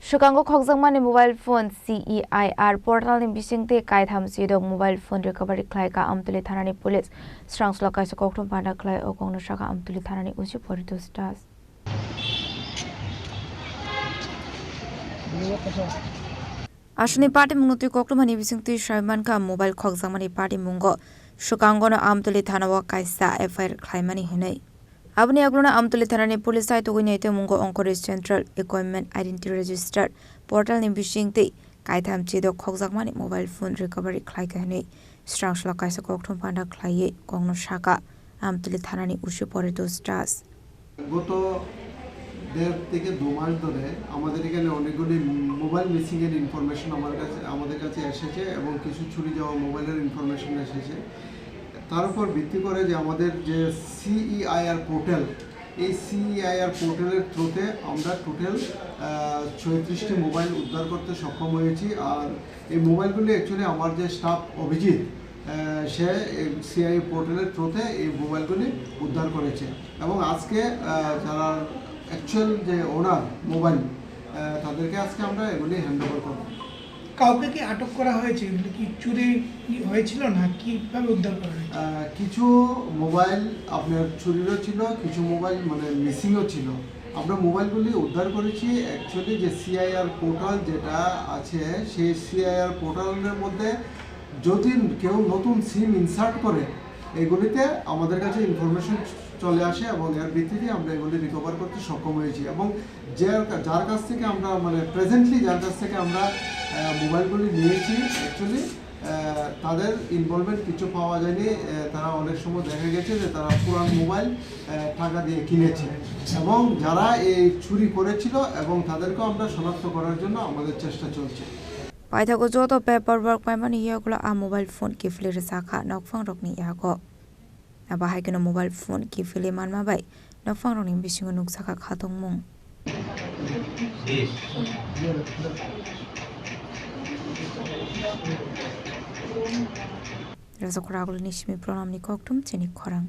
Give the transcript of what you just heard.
Swkango Khokjakmani mobile phone CEIR portal in Bisingtwi Kaithamchidok mobile phone recovery Khlaikha Amtali Thanani police Srangsalo Kokthum Panda Khlaiwi kokno Sakha Amtali Thanani usi Paritosh Ashuni party munguti Kokthumani Bisingtwi Shaimanka mobile Khokjakmani party mungo Swkango Amtali Thanawa Kiasa CEIR Khlaimani hinai Abni agluna Amtali Thanani police site uginete mungo Onkore Central Equipment Identity Register portal ni Bisingtwi Kaithamchidok Khokjakmani mobile phone recovery Khlaikha hinai Srangsalo Kokthum Panda Khlaiwi kokno Sakha Amtali Thanani usi Paritosh গত 1.5 থেকে 2 মাস ধরে আমাদের এখানে অনেকগুলি mobile missing এর information আমাদের কাছে এসেছে এবং কিছু চুরি যাওয়া মোবাইলের ইনফরমেশন এসেছে তার উপর ভিত্তি করে যে আমাদের যে CEIR পোর্টাল এই CEIR পোর্টালের থ্রুতে আমরা টোটাল 36টি মোবাইল উদ্ধার করতে সক্ষম হয়েছি আর এই মোবাইলগুলি অ্যাকচুয়ালি আমার যে স্টাফ অভিজিৎ সে CEIR পোর্টালের থ্রুতে এই মোবাইলগুলি উদ্ধার করেছে এবং আজকে যারা অ্যাকচুয়াল যে ওনার মোবাইল তাদেরকে আজকে আমরা এগুলি হ্যান্ডওভার করব। কাউকে কি আটক করা হয়েছে কি চুরি হয়েছিল না কিভাবে উদ্ধার করা হয়েছে? কিছু মোবাইল আপনার চুরিরও ছিল কিছু মোবাইল মানে মিসিংও ছিল আমরা মোবাইলগুলি উদ্ধার করেছি অ্যাকচুয়ালি যে CEIR পোর্টাল যেটা আছে সেই CEIR পোর্টালের মধ্যে যদি কেউ নতুন সিম ইনসার্ট করে এগুলিতে আমাদের কাছে ইনফরমেশন চলে আসে এবং এর ভিত্তিতে আমরা এগুলি রিকভার করতে সক্ষম হয়েছি এবং যার কাছ থেকে আমরা মানে প্রেজেন্টলি যার কাছ থেকে আমরা মোবাইলগুলি নিয়েছি অ্যাকচুয়ালি তাদের ইনভলভমেন্ট কিছু পাওয়া যায়নি তারা অনেক সময় দেখা গেছে যে তারা পুরান মোবাইল টাকা দিয়ে কিনেছে এবং যারা এই চুরি করেছিল এবং তাদেরকেও আমরা শনাক্ত করার জন্য আমাদের চেষ্টা চলছে Paithago joto paperwork paimani yagula a mobile phone kifle Sakha nokphang rokni yago abahai kena mobile phone kifle manma bai nokphang rokni bisingo nuksaka khatongmung Razakuragul nishmi pronamni Kokthum Chini Khorang